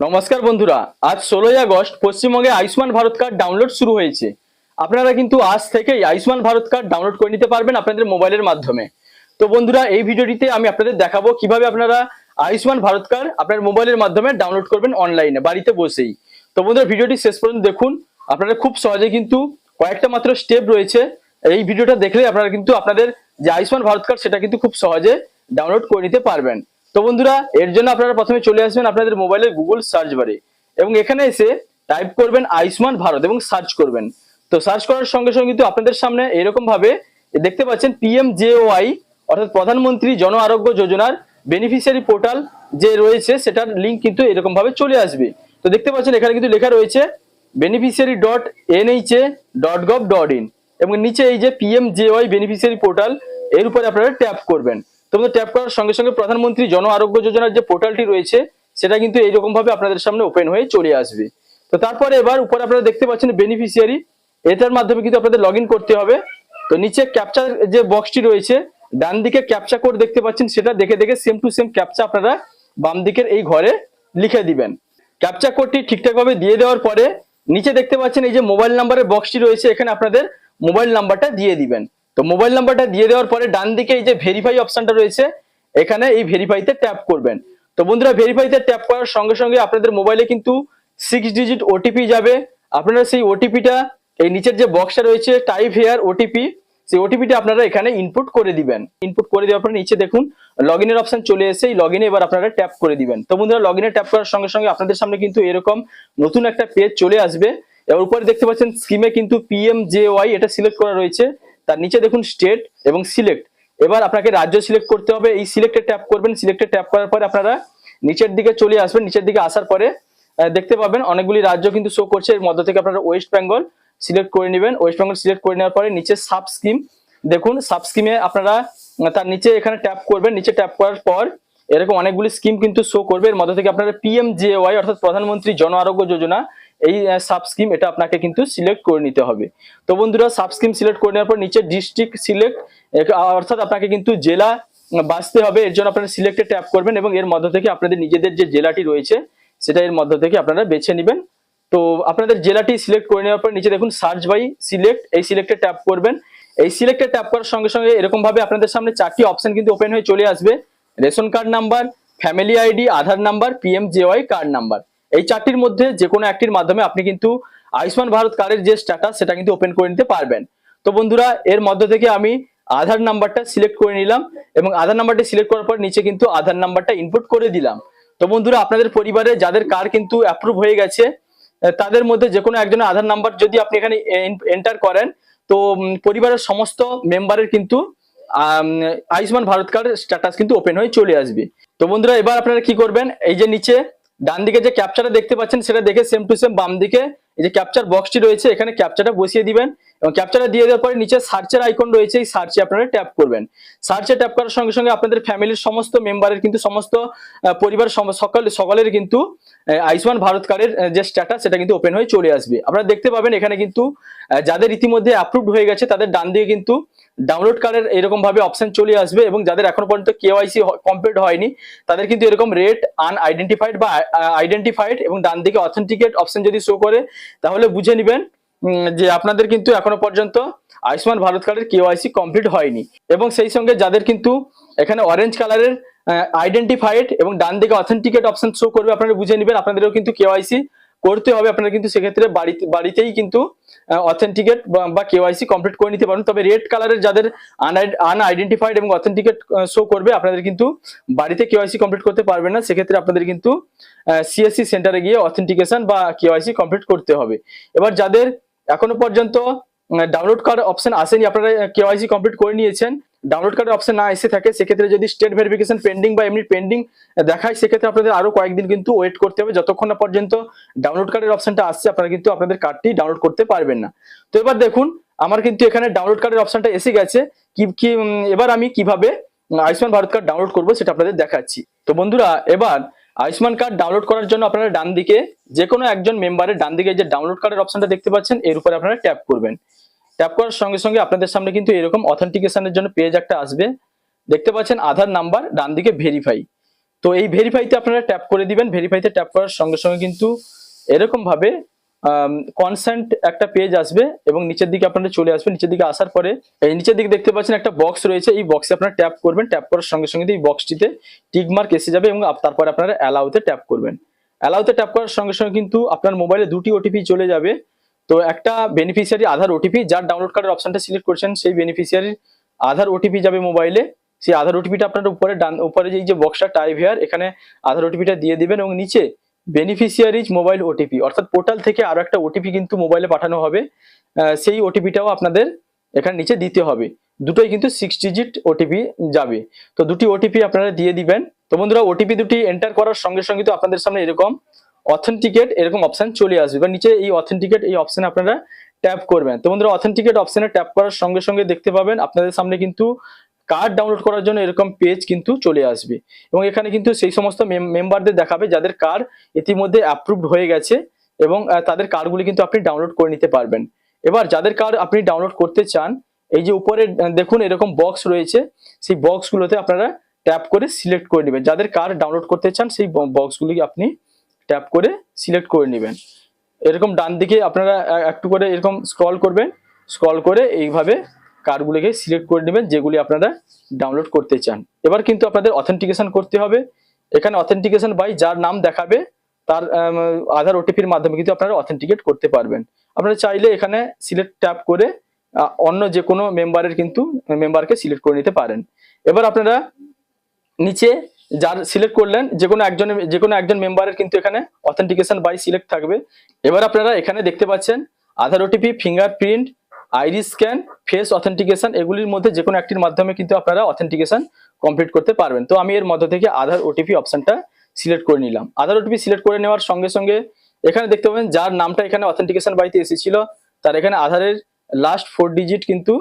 নমস্কার বন্ধুরা, আজ 16ই আগস্ট পশ্চিমবঙ্গে আয়ুষ্মান ভারত কার্ড ডাউনলোড শুরু হয়েছে। আপনারা কিন্তু আজ থেকেই আয়ুষ্মান ভারত কার্ড ডাউনলোড করে নিতে পারবেন আপনাদের মোবাইলের মাধ্যমে। তো বন্ধুরা, এই ভিডিওটিতে আমি আপনাদের দেখাবো কিভাবে আপনারা আয়ুষ্মান ভারত কার্ড আপনার মোবাইলের মাধ্যমে ডাউনলোড করবেন অনলাইনে বাড়িতে বসেই। তো বন্ধুরা, ভিডিওটি শেষ পর্যন্ত দেখুন। আপনারা খুব সহজে কিন্তু কয়েকটা মাত্র স্টেপ রয়েছে, এই ভিডিওটা দেখলে আপনারা কিন্তু আপনাদের যে আয়ুষ্মান ভারত কার্ড সেটা কিন্তু খুব সহজে ডাউনলোড করে নিতে পারবেন। তো বন্ধুরা, এর জন্য আপনারা প্রথমে চলে আসবেন আপনাদের মোবাইলের গুগল সার্চ বারে এবং এখানে এসে টাইপ করবেন আয়ুষ্মান ভারত এবং সার্চ করবেন। তো সার্চ করার সঙ্গে সঙ্গে কিন্তু আপনাদের সামনে এরকম ভাবে দেখতে পাচ্ছেন PMJOY অর্থাৎ প্রধানমন্ত্রী জন আরোগ্য যোজনার বেনিফিশিয়ারি পোর্টাল যে রয়েছে সেটার লিঙ্ক কিন্তু এরকম ভাবে চলে আসবে। তো দেখতে পাচ্ছেন এখানে কিন্তু লেখা রয়েছে beneficiary.nha.gov.in এবং নিচে এই যে PMJOY বেনিফিশিয়ারি পোর্টাল এর উপরে আপনারা ট্যাপ করবেন। তোমরা ট্যাপ করার সঙ্গে সঙ্গে প্রধানমন্ত্রী জন আরোগ্য যোজনার যে পোর্টালটি রয়েছে সেটা কিন্তু এইরকম ভাবে আপনাদের সামনে ওপেন হয়ে চলে আসবে। তো তারপরে এবার উপরে আপনারা দেখতে পাচ্ছেন বেনিফিশিয়ারি, এটার মাধ্যমে কিন্তু আপনাদের লগ ইন করতে হবে। তো নিচে ক্যাপচা যে বক্সটি রয়েছে ডান দিকে ক্যাপচা কোড দেখতে পাচ্ছেন, সেটা দেখে দেখে সেম টু সেম ক্যাপচা আপনারা বাম দিকের এই ঘরে লিখে দিবেন। ক্যাপচা কোডটি ঠিকঠাক ভাবে দিয়ে দেওয়ার পরে নিচে দেখতে পাচ্ছেন এই যে মোবাইল নাম্বারের বক্সটি রয়েছে, এখানে আপনাদের মোবাইল নাম্বারটা দিয়ে দিবেন। তো মোবাইল নাম্বারটা দিয়ে দেওয়ার পরে ডান দিকে এই যে ভেরিফাই অপশনটা রয়েছে, এখানে এই ভেরিফাইতে ট্যাপ করবেন। তো বন্ধুরা, ভেরিফাইতে ট্যাপ করার সঙ্গে সঙ্গে আপনাদের মোবাইলে কিন্তু 6 ডিজিট ওটিপি যাবে। আপনারা সেই ওটিপিটা এই নিচের যে বক্সটা রয়েছে টাইপ হেয়ার ওটিপি, সেই ওটিপিটা আপনারা এখানে ইনপুট করে দিবেন। ইনপুট করে দেওয়ার পরে নিচে দেখুন লগ ইনের অপশন চলে এসে এই লগ ইনে এবার আপনারা ট্যাপ করে দিবেন। তো বন্ধুরা, লগ ইনে ট্যাপ করার সঙ্গে সঙ্গে আপনাদের সামনে কিন্তু এরকম নতুন একটা পেজ চলে আসবে। এর উপরে দেখতে পাচ্ছেন স্কিমে কিন্তু PMJOY এটা সিলেক্ট করা রয়েছে, তার নিচে দেখুন স্টেট এবং সিলেক্ট। এবার আপনাকে রাজ্য সিলেক্ট করতে হবে, এই সিলেক্টে ট্যাপ করবেন। সিলেক্টে ট্যাপ করার পরে আপনারা নিচের দিকে চলে আসবেন। নিচের দিকে আসার পরে দেখতে পাবেন অনেকগুলি রাজ্য কিন্তু শো করছে, এর মধ্যে থেকে আপনারা ওয়েস্ট বেঙ্গল সিলেক্ট করে নেবেন। ওয়েস্ট বেঙ্গল সিলেক্ট করে নেওয়ার পরে নিচে সাব স্কিম দেখুন, সাব স্কিমে আপনারা তার নিচে এখানে ট্যাপ করবেন। নিচে ট্যাপ করার পর এরকম অনেকগুলি স্কিম কিন্তু শো করবে, এর মধ্যে থেকে আপনারা PMJOY অর্থাৎ প্রধানমন্ত্রী জন আরোগ্য যোজনা এই সাব স্কিম এটা আপনাকে কিন্তু সিলেক্ট করে নিতে হবে। তো বন্ধুরা, সাব স্কিম সিলেক্ট করে নেওয়ার পর নিচে ডিস্ট্রিক্ট সিলেক্ট অর্থাৎ আপনাকে কিন্তু জেলা বাছতে হবে, এর জন্য আপনারা সিলেক্টে ট্যাপ করবেন এবং এর মধ্যে থেকে আপনাদের নিজেদের যে জেলাটি রয়েছে সেটা এর মধ্যে থেকে আপনারা বেছে নেবেন। তো আপনাদের জেলাটি সিলেক্ট করে নেওয়ার পর নিচে দেখুন সার্চ বাই সিলেক্ট, এই সিলেক্টে ট্যাপ করবেন। এই সিলেক্টে ট্যাপ করার সঙ্গে সঙ্গে এরকম ভাবে আপনাদের সামনে 4টি অপশন কিন্তু ওপেন হয়ে চলে আসবে: ration card number, family ID, Aadhaar number, PMJOY card number. এই 4টির মধ্যে যে কোনো একটির মাধ্যমে আপনি কিন্তু আয়ুষ্মান ভারত কার্ডের যে স্ট্যাটাস সেটা কিন্তু ওপেন করে নিতে পারবেন। তো বন্ধুরা, এর মধ্যে থেকে আমি আধার নাম্বারটা সিলেক্ট করে নিলাম এবং আধার নাম্বারটি সিলেক্ট করার পর নিচে কিন্তু আধার নাম্বারটা ইনপুট করে দিলাম। তো বন্ধুরা, আপনাদের পরিবারে যাদের কার্ড কিন্তু অ্যাপ্রুভ হয়ে গেছে তাদের মধ্যে যে কোনো একজনের আধার নাম্বার যদি আপনি এখানে এন্টার করেন, তো পরিবারের সমস্ত মেম্বারের কিন্তু আয়ুষ্মান ভারত কার্ড স্ট্যাটাস কিন্তু ওপেন হয়ে চলে আসবে। তো বন্ধুরা, এবার আপনারা কি করবেন, এই যে নিচে ডান দিকে যে ক্যাপচাটা দেখতে পাচ্ছেন সেটা দেখে সেম টু সেম বাম দিকে এই যে ক্যাপচার বক্সটি রয়েছে এখানে ক্যাপচাটা বসিয়ে দিবেন এবং ক্যাপচাটা দিয়ে দেওয়ার পরে নিচে সার্চের আইকন রয়েছে, এই সার্চে আপনারা ট্যাপ করবেন। সার্চে ট্যাপ করার সঙ্গে সঙ্গে আপনাদের ফ্যামিলির সমস্ত মেম্বারের কিন্তু সমস্ত পরিবার সকলের কিন্তু আয়ুষ্মান ভারত কার্ডের যে স্ট্যাটাস সেটা কিন্তু ওপেন হয়ে চলে আসবে। আপনারা দেখতে পাবেন এখানে কিন্তু যাদের ইতিমধ্যে অ্যাপ্রুভড হয়ে গেছে তাদের ডান দিকে কিন্তু ডাউনলোড কার্ডের এরকম ভাবে অপশন চলে আসবে এবং যাদের এখনো পর্যন্ত KYC কমপ্লিট হয়নি তাদের কিন্তু এরকম রেট আনআইডেন্টিফাইড বা আইডেন্টিফাইড এবং ডান দিকে অথেন্টিকেট অপশন যদি শো করে তাহলে বুঝে নেবেন যে আপনাদের কিন্তু এখনো পর্যন্ত আয়ুষ্মান ভারত কার্ডের KYC কমপ্লিট হয়নি। এবং সেই সঙ্গে যাদের কিন্তু এখানে অরেঞ্জ কালারের আইডেন্টিফাইড এবং ডান দিকে অথেন্টিকেট অপশন শো করবে আপনারা বুঝে নেবেন আপনাদেরও কিন্তু KYC করতে হবে। আপনারা কিন্তু সেক্ষেত্রে বাড়িতেই কিন্তু অথেন্টিকেট বা KYC কমপ্লিট করে নিতে পারেন। তবে রেড কালারের যাদের আনআইডেন্টিফাইড এবং অথেন্টিকেট শো করবে আপনাদের কিন্তু বাড়িতে KYC কমপ্লিট করতে পারবেন না, সেক্ষেত্রে আপনাদের কিন্তু CSC সেন্টারে গিয়ে অথেন্টিকেশন বা KYC কমপ্লিট করতে হবে। এবার যাদের এখনো পর্যন্ত ডাউনলোড কার্ড অপশন আসেনি, আপনারা KYC কমপ্লিট করে নিয়েছেন, ডাউনলোড কার্ডের অপশন না এসে থাকে সেক্ষেত্রে যদি স্টেট ভেরিফিকেশন পেন্ডিং বা এমনি পেন্ডিং দেখায় সেক্ষেত্রে আপনাদের আরো কয়েকদিন কিন্তু ওয়েট করতে হবে, যতক্ষণ না পর্যন্ত ডাউনলোড কার্ডের অপশনটা আসছে আপনারা কিন্তু আপনাদের কার্ডটি ডাউনলোড করতে পারবেন না। তো এবার দেখুন আমার কিন্তু এখানে ডাউনলোড কার্ডের অপশনটা এসে গেছে। এবার আমি কিভাবে আয়ুষ্মান ভারত কার্ড ডাউনলোড করবো সেটা আপনাদের দেখাচ্ছি। তো বন্ধুরা, এবার আয়ুষ্মান কার্ড ডাউনলোড করার জন্য আপনারা ডান দিকে যে কোনো একজন মেম্বারের ডান দিকে যে ডাউনলোড কার্ডের অপশনটা দেখতে পাচ্ছেন এর উপরে আপনারা ট্যাপ করবেন। ট্যাপ করার সঙ্গে সঙ্গে আপনাদের সামনে কিন্তু এরকম অথেন্টিকেশনের জন্য পেজ একটা আসবে, দেখতে পাচ্ছেন আধার নাম্বার, ডান দিকে ভেরিফাই। তো এই ভেরিফাইতে আপনারা ট্যাপ করে দিবেন। ভেরিফাইতে ট্যাপ করার সঙ্গে সঙ্গে কিন্তু এরকম ভাবে কনসেন্ট একটা পেজ আসবে এবং নিচের দিকে আপনারা চলে আসবেন। নিচের দিকে আসার পরে এই নিচের দিকে দেখতে পাচ্ছেন একটা বক্স রয়েছে, এই বক্সে আপনারা ট্যাপ করবেন। ট্যাপ করার সঙ্গে সঙ্গে এই বক্সটিতে টিক মার্ক এসে যাবে এবং তারপরে আপনারা অ্যালাউতে ট্যাপ করবেন। অ্যালাউতে ট্যাপ করার সঙ্গে সঙ্গে কিন্তু আপনার মোবাইলে দুটি ওটিপি চলে যাবে। তো একটা বেনিফিশিয়ারি আধার ওটিপি, যার ডাউনলোড করার অপশনটা সিলেক্ট করছেন সেই বেনিফিশিয়ারির আধার ওটিপি যাবে মোবাইলে। সেই আধার ওটিপিটা আপনার উপরে যে বক্সটা টাইপ হেয়ার, এখানে আধার ওটিপিটা দিয়ে দিবেন এবং নিচে বেনিফিশিয়ারিজ মোবাইল ওটিপি, অর্থাৎ পোর্টাল থেকে আরো একটা ওটিপি কিন্তু মোবাইলে পাঠানো হবে, সেই ওটিপিটাও আপনাদের এখানে নিচে দিতে হবে। দুটোই কিন্তু 6 ডিজিট ওটিপি যাবে। তো দুটি ওটিপি আপনারা দিয়ে দিবেন। তো বন্ধুরা ওটিপি দুটি এন্টার করার সঙ্গে সঙ্গে তো আপনাদের সামনে এরকম অথেন্টিকেট এরকম অপশন চলে আসবে, বা নিচে এই অথেন্টিকেট এই অপশনে আপনারা ট্যাপ করবেন। তো বন্ধুরা অথেন্টিকেট অপশনে ট্যাপ করার সঙ্গে সঙ্গে দেখতে পাবেন আপনাদের সামনে কিন্তু কার্ড ডাউনলোড করার জন্য এরকম পেজ কিন্তু চলে আসবে এবং এখানে কিন্তু সেই সমস্ত মেম্বারদের দেখাবে যাদের কার্ড ইতিমধ্যে অ্যাপ্রুভড হয়ে গেছে এবং তাদের কার্ডগুলি কিন্তু আপনি ডাউনলোড করে নিতে পারবেন। এবার যাদের কার্ড আপনি ডাউনলোড করতে চান, এই যে উপরে দেখুন এরকম বক্স রয়েছে, সেই বক্সগুলোতে আপনারা ট্যাপ করে সিলেক্ট করে নেবেন। যাদের কার্ড ডাউনলোড করতে চান সেই বক্সগুলি আপনি ট্যাপ করে সিলেক্ট করে নেবেন। এরকম ডান দিকে আপনারা একটু করে এরকম স্ক্রল করবেন, স্ক্রল করে এইভাবে কার্ডগুলিকে সিলেক্ট করে নেবেন যেগুলি আপনারা ডাউনলোড করতে চান। এবার কিন্তু আপনাদের অথেন্টিকেশন করতে হবে। এখানে অথেন্টিকেশন বাই যার নাম দেখাবে তার আধার ওটিপির মাধ্যমে কিন্তু আপনারা অথেন্টিকেট করতে পারবেন। আপনারা চাইলে এখানে সিলেক্ট ট্যাপ করে অন্য যে কোনো মেম্বারকে সিলেক্ট করে নিতে পারেন। এবার আপনারা নিচে যার সিলেক্ট করলেন যে কোনো একজন মেম্বারের কিন্তু এখানে অথেন্টিকেশন বাই সিলেক্ট থাকবে। এবার আপনারা এখানে দেখতে পাচ্ছেন Aadhaar OTP, fingerprint, iris scan, face authentication, এগুলির মধ্যে যে কোনো একটির মাধ্যমে কিন্তু আপনারা অথেন্টিকেশন কমপ্লিট করতে পারবেন। তো আমি এর মধ্যে থেকে আধার ওটিপি অপশনটা সিলেক্ট করে নিলাম। আধার ওটিপি সিলেক্ট করে নেওয়ার সঙ্গে সঙ্গে এখানে দেখতে পাবেন যার নামটা এখানে অথেন্টিকেশন বাইতে এসেছিল তার এখানে আধারের লাস্ট 4 ডিজিট কিন্তু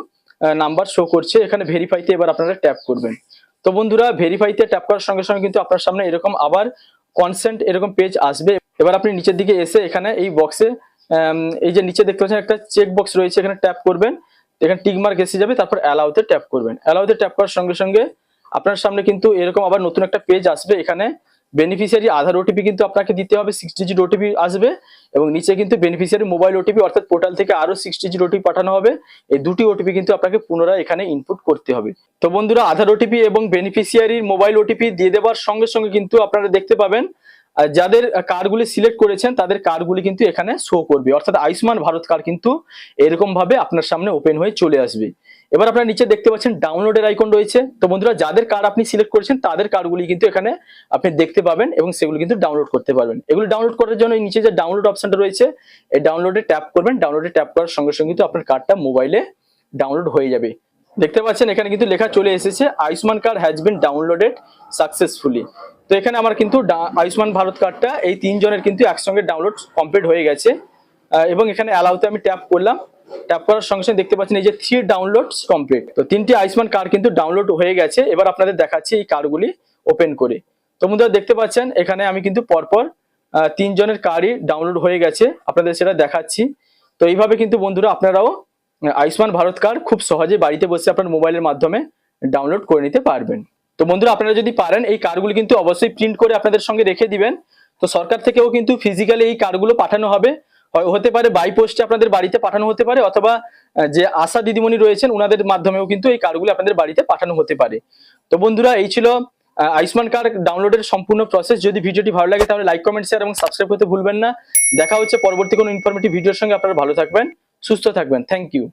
নাম্বার শো করছে। এখানে ভেরিফাইতে এবার আপনারা ট্যাপ করবেন। তো বন্ধুরা ভেরিফাইতে ট্যাপ করার সঙ্গে সঙ্গে কিন্তু আপনার সামনে এরকম আবার কনসেন্ট এরকম পেজ আসবে। এবার আপনি নিচের দিকে এসে এখানে এই বক্সে এই যে নিচে দেখতে পাচ্ছেন একটা চেক বক্স রয়েছে, এখানে ট্যাপ করবেন, এখানে টিক মার্ক এসে যাবে, তারপর অ্যালাউতে ট্যাপ করবেন। অ্যালাউতে ট্যাপ করার সঙ্গে সঙ্গে আপনার সামনে কিন্তু এরকম আবার নতুন একটা পেজ আসবে। এখানে বেনিফিশিয়ারি আধার ওটিপি কিন্তু আপনাকে দিতে হবে, 6 ডিজিট ওটিপি আসবে এবং নিচে কিন্তু বেনিফিশিয়ারি মোবাইল ওটিপি অর্থাৎ পোর্টাল থেকে আরো 6 ডিজিট ওটিপি পাঠানো হবে। এই দুটি ওটিপি কিন্তু আপনাকে পুনরায় এখানে ইনপুট করতে হবে। তো বন্ধুরা আধার ওটিপি এবং বেনিফিশিয়ারির মোবাইল ওটিপি দিয়ে দেওয়ার সঙ্গে সঙ্গে কিন্তু আপনারা দেখতে পাবেন যাদের কার্ডগুলি সিলেক্ট করেছেন তাদের কার্ডগুলি কিন্তু এখানে শো করবে, অর্থাৎ আয়ুষ্মান ভারত কার্ড কিন্তু এরকম ভাবে আপনার সামনে ওপেন হয়ে চলে আসবে। এবার আপনারা নিচে দেখতে পাচ্ছেন ডাউনলোডের আইকন রয়েছে। তো বন্ধুরা যাদের কার্ড আপনি সিলেক্ট করেছেন তাদের কার্ডগুলি কিন্তু এখানে আপনি দেখতে পাবেন এবং সেগুলো কিন্তু ডাউনলোড করতে পারবেন। এগুলো ডাউনলোড করার জন্য নিচে যে ডাউনলোড অপশনটা রয়েছে এই ডাউনলোডে ট্যাপ করবেন। ডাউনলোডে ট্যাপ করার সঙ্গে সঙ্গে কিন্তু আপনার কার্ডটা মোবাইলে ডাউনলোড হয়ে যাবে। দেখতে পাচ্ছেন এখানে কিন্তু লেখা চলে এসেছে Ayushman card has been downloaded successfully. তো এখানে আমার কিন্তু আয়ুষ্মান ভারত কার্ডটা এই তিনজনের কিন্তু একসঙ্গে ডাউনলোড কমপ্লিট হয়ে গেছে এবং এখানে অ্যালাউতে আমি ট্যাপ করলাম। ট্যাপ করার সঙ্গে সঙ্গে দেখতে পাচ্ছেন এই যে 3 ডাউনলোডস কমপ্লিট। তো 3টি আয়ুষ্মান কার্ড কিন্তু ডাউনলোড হয়ে গেছে। এবার আপনাদের দেখাচ্ছি এই কার্ডগুলি ওপেন করে। তো বন্ধুরা দেখতে পাচ্ছেন এখানে আমি কিন্তু পরপর 3 জনের কার্ডই ডাউনলোড হয়ে গেছে, আপনাদের সেটা দেখাচ্ছি। তো এইভাবে কিন্তু বন্ধুরা আপনারাও আয়ুষ্মান ভারত কার্ড খুব সহজে বাড়িতে বসে আপনার মোবাইলের মাধ্যমে ডাউনলোড করে নিতে পারবেন। তো বন্ধুরা আপনারা যদি পারেন এই কার্ডগুলো কিন্তু অবশ্যই প্রিন্ট করে আপনাদের সঙ্গে রেখে দিবেন। তো সরকার থেকেও কিন্তু ফিজিক্যালি এই কার্ডগুলো পাঠানো হবে, হতে পারে বাই পোস্টে আপনাদের বাড়িতে পাঠানো হতে পারে, অথবা যে আশা দিদিমণি রয়েছেন ওনাদের মাধ্যমেও কিন্তু এই কার্ডগুলো আপনাদের বাড়িতে পাঠানো হতে পারে। তো বন্ধুরা এই ছিল আয়ুষ্মান কার্ড ডাউনলোডের সম্পূর্ণ প্রসেস। যদি ভিডিওটি ভালো লাগে তাহলে লাইক, কমেন্ট, শেয়ার এবং সাবস্ক্রাইব করতে ভুলবেন না। দেখা হচ্ছে পরবর্তী কোনো ইনফরমেটিভ ভিডিওর সঙ্গে। আপনারা ভালো থাকবেন, সুস্থ থাকবেন। Thank you.